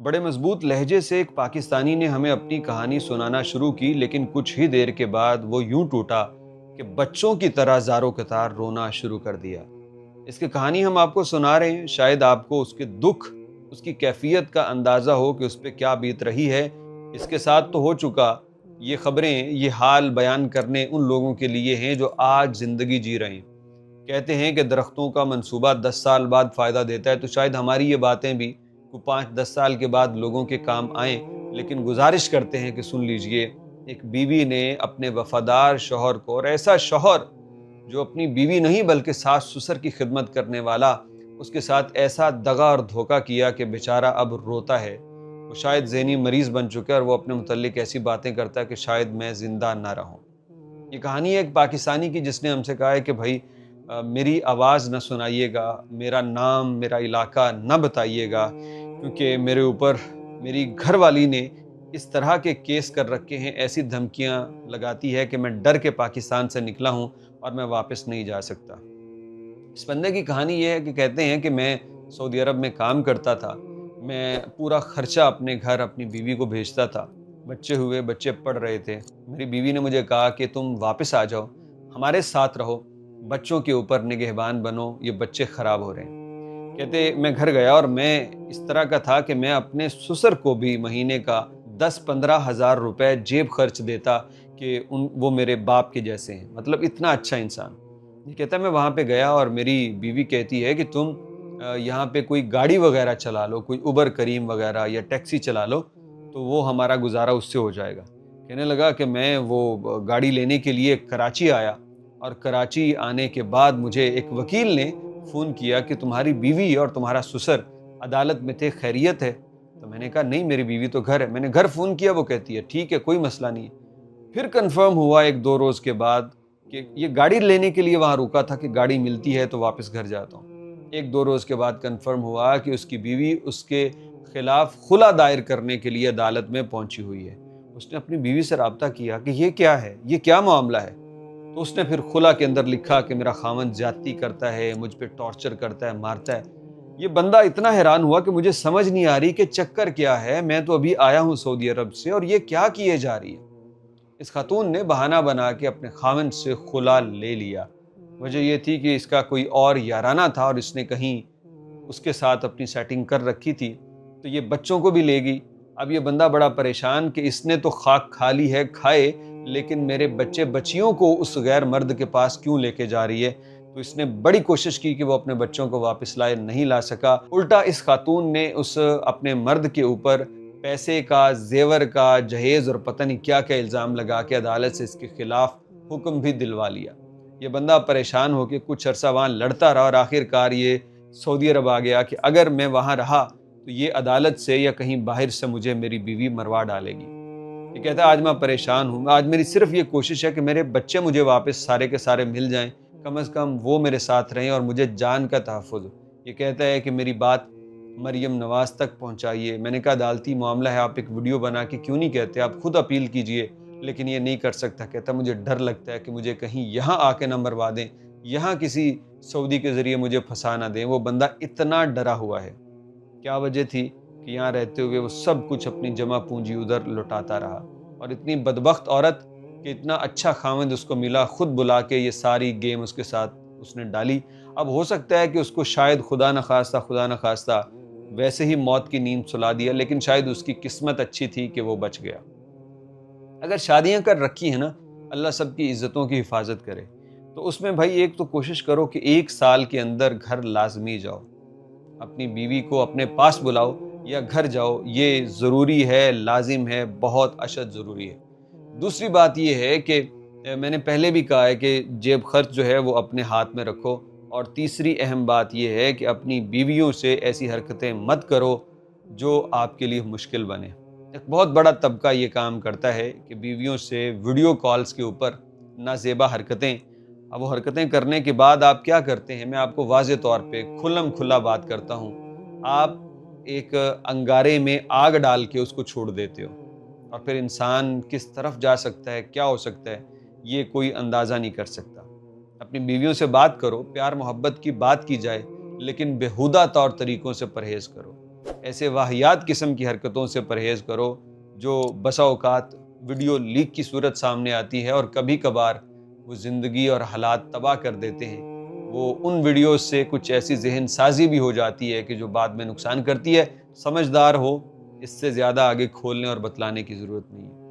بڑے مضبوط لہجے سے ایک پاکستانی نے ہمیں اپنی کہانی سنانا شروع کی، لیکن کچھ ہی دیر کے بعد وہ یوں ٹوٹا کہ بچوں کی طرح زاروں قطار رونا شروع کر دیا۔ اس کی کہانی ہم آپ کو سنا رہے ہیں، شاید آپ کو اس کے دکھ، اس کی کیفیت کا اندازہ ہو کہ اس پہ کیا بیت رہی ہے۔ اس کے ساتھ تو ہو چکا، یہ خبریں، یہ حال بیان کرنے ان لوگوں کے لیے ہیں جو آج زندگی جی رہے ہیں۔ کہتے ہیں کہ درختوں کا منصوبہ 10 سال بعد فائدہ دیتا ہے، تو شاید ہماری یہ باتیں بھی 5-10 سال کے بعد لوگوں کے کام آئیں، لیکن گزارش کرتے ہیں کہ سن لیجئے۔ ایک بیوی نے اپنے وفادار شوہر کو، اور ایسا شوہر جو اپنی بیوی نہیں بلکہ ساس سسر کی خدمت کرنے والا، اس کے ساتھ ایسا دغا اور دھوکہ کیا کہ بیچارہ اب روتا ہے۔ وہ شاید ذہنی مریض بن چکا ہے اور وہ اپنے متعلق ایسی باتیں کرتا ہے کہ شاید میں زندہ نہ رہوں۔ یہ کہانی ہے ایک پاکستانی کی جس نے ہم سے کہا ہے کہ بھائی میری آواز نہ سنائیے گا، میرا نام، میرا علاقہ نہ بتائیے گا، کیونکہ میرے اوپر میری گھر والی نے اس طرح کے کیس کر رکھے ہیں، ایسی دھمکیاں لگاتی ہے کہ میں ڈر کے پاکستان سے نکلا ہوں اور میں واپس نہیں جا سکتا۔ اس بندے کی کہانی یہ ہے کہ کہتے ہیں کہ میں سعودی عرب میں کام کرتا تھا، میں پورا خرچہ اپنے گھر اپنی بیوی کو بھیجتا تھا، بچے ہوئے، بچے پڑھ رہے تھے۔ میری بیوی نے مجھے کہا کہ تم واپس آ جاؤ، ہمارے ساتھ رہو، بچوں کے اوپر نگہبان بنو، یہ بچے خراب ہو رہے ہیں۔ کہتے میں گھر گیا اور میں اس طرح کا تھا کہ میں اپنے سسر کو بھی مہینے کا 10-15 ہزار روپے جیب خرچ دیتا کہ وہ میرے باپ کے جیسے ہیں، مطلب اتنا اچھا انسان۔ یہ کہتا ہے میں وہاں پہ گیا اور میری بیوی کہتی ہے کہ تم یہاں پہ کوئی گاڑی وغیرہ چلا لو، کوئی اوبر کریم وغیرہ یا ٹیکسی چلا لو، تو وہ ہمارا گزارا اس سے ہو جائے گا۔ کہنے لگا کہ میں وہ گاڑی لینے کے لیے کراچی آیا، اور کراچی آنے کے بعد مجھے ایک وکیل نے فون کیا کہ تمہاری بیوی اور تمہارا سسر عدالت میں تھے، خیریت ہے؟ تو میں نے کہا نہیں، میری بیوی تو گھر ہے۔ میں نے گھر فون کیا، وہ کہتی ہے ٹھیک ہے، کوئی مسئلہ نہیں ہے۔ پھر کنفرم ہوا 1-2 روز کے بعد کہ یہ گاڑی لینے کے لیے وہاں رکا تھا کہ گاڑی ملتی ہے تو واپس گھر جاتا ہوں۔ 1-2 روز کے بعد کنفرم ہوا کہ اس کی بیوی اس کے خلاف خلا دائر کرنے کے لیے عدالت میں پہنچی ہوئی ہے۔ اس نے اپنی بیوی سے رابطہ کیا کہ یہ کیا ہے، یہ کیا معاملہ ہے؟ تو اس نے پھر خلا کے اندر لکھا کہ میرا خاوند زیادتی کرتا ہے، مجھ پہ ٹارچر کرتا ہے، مارتا ہے۔ یہ بندہ اتنا حیران ہوا کہ مجھے سمجھ نہیں آ رہی کہ چکر کیا ہے، میں تو ابھی آیا ہوں سعودی عرب سے اور یہ کیا کیے جا رہی ہے۔ اس خاتون نے بہانہ بنا کے اپنے خاوند سے خلا لے لیا۔ وجہ یہ تھی کہ اس کا کوئی اور یارانہ تھا اور اس نے کہیں اس کے ساتھ اپنی سیٹنگ کر رکھی تھی، تو یہ بچوں کو بھی لے گئی۔ اب یہ بندہ بڑا پریشان کہ اس نے تو خاک کھا لی ہے، کھائے، لیکن میرے بچے بچیوں کو اس غیر مرد کے پاس کیوں لے کے جا رہی ہے؟ تو اس نے بڑی کوشش کی کہ وہ اپنے بچوں کو واپس لائے، نہیں لا سکا۔ الٹا اس خاتون نے اس اپنے مرد کے اوپر پیسے کا، زیور کا، جہیز اور پتہ نہیں کیا کیا الزام لگا کے عدالت سے اس کے خلاف حکم بھی دلوا لیا۔ یہ بندہ پریشان ہو کے کچھ عرصہ وہاں لڑتا رہا اور آخر کار یہ سعودی عرب آ گیا کہ اگر میں وہاں رہا تو یہ عدالت سے یا کہیں باہر سے مجھے میری بیوی مروا ڈالے گی۔ یہ کہتا ہے آج میں پریشان ہوں، آج میری صرف یہ کوشش ہے کہ میرے بچے مجھے واپس سارے کے سارے مل جائیں، کم از کم وہ میرے ساتھ رہیں اور مجھے جان کا تحفظ ہو۔ یہ کہتا ہے کہ میری بات مریم نواز تک پہنچائیے۔ میں نے کہا عدالتی معاملہ ہے، آپ ایک ویڈیو بنا کے کیوں نہیں کہتے، آپ خود اپیل کیجئے، لیکن یہ نہیں کر سکتا۔ کہتا مجھے ڈر لگتا ہے کہ مجھے کہیں یہاں آ کے نہ مروا دیں، یہاں کسی سعودی کے ذریعے مجھے پھنسا نہ دیں۔ وہ بندہ اتنا ڈرا ہوا ہے۔ کیا وجہ تھی کہ یہاں رہتے ہوئے وہ سب کچھ اپنی جمع پونجی ادھر لٹاتا رہا، اور اتنی بدبخت عورت کہ اتنا اچھا خاوند اس کو ملا، خود بلا کے یہ ساری گیم اس کے ساتھ اس نے ڈالی۔ اب ہو سکتا ہے کہ اس کو شاید خدا نخواستہ ویسے ہی موت کی نیند سلا دیا، لیکن شاید اس کی قسمت اچھی تھی کہ وہ بچ گیا۔ اگر شادیاں کر رکھی ہیں نا، اللہ سب کی عزتوں کی حفاظت کرے، تو اس میں بھائی ایک تو کوشش کرو کہ 1 سال کے اندر گھر لازمی جاؤ، اپنی بیوی کو اپنے پاس بلاؤ یا گھر جاؤ، یہ ضروری ہے، لازم ہے، بہت اشد ضروری ہے۔ دوسری بات یہ ہے کہ میں نے پہلے بھی کہا ہے کہ جیب خرچ جو ہے وہ اپنے ہاتھ میں رکھو، اور تیسری اہم بات یہ ہے کہ اپنی بیویوں سے ایسی حرکتیں مت کرو جو آپ کے لیے مشکل بنے۔ ایک بہت بڑا طبقہ یہ کام کرتا ہے کہ بیویوں سے ویڈیو کالز کے اوپر نازیبا حرکتیں۔ اب وہ حرکتیں کرنے کے بعد آپ کیا کرتے ہیں، میں آپ کو واضح طور پہ کھلم کھلا بات کرتا ہوں، آپ ایک انگارے میں آگ ڈال کے اس کو چھوڑ دیتے ہو، اور پھر انسان کس طرف جا سکتا ہے، کیا ہو سکتا ہے، یہ کوئی اندازہ نہیں کر سکتا۔ اپنی بیویوں سے بات کرو، پیار محبت کی بات کی جائے، لیکن بیہودہ طور طریقوں سے پرہیز کرو۔ ایسے واہیات قسم کی حرکتوں سے پرہیز کرو جو بسا اوقات ویڈیو لیک کی صورت سامنے آتی ہے، اور کبھی کبھار وہ زندگی اور حالات تباہ کر دیتے ہیں۔ وہ ان ویڈیوز سے کچھ ایسی ذہن سازی بھی ہو جاتی ہے کہ جو بعد میں نقصان کرتی ہے۔ سمجھدار ہو، اس سے زیادہ آگے کھولنے اور بتلانے کی ضرورت نہیں ہے۔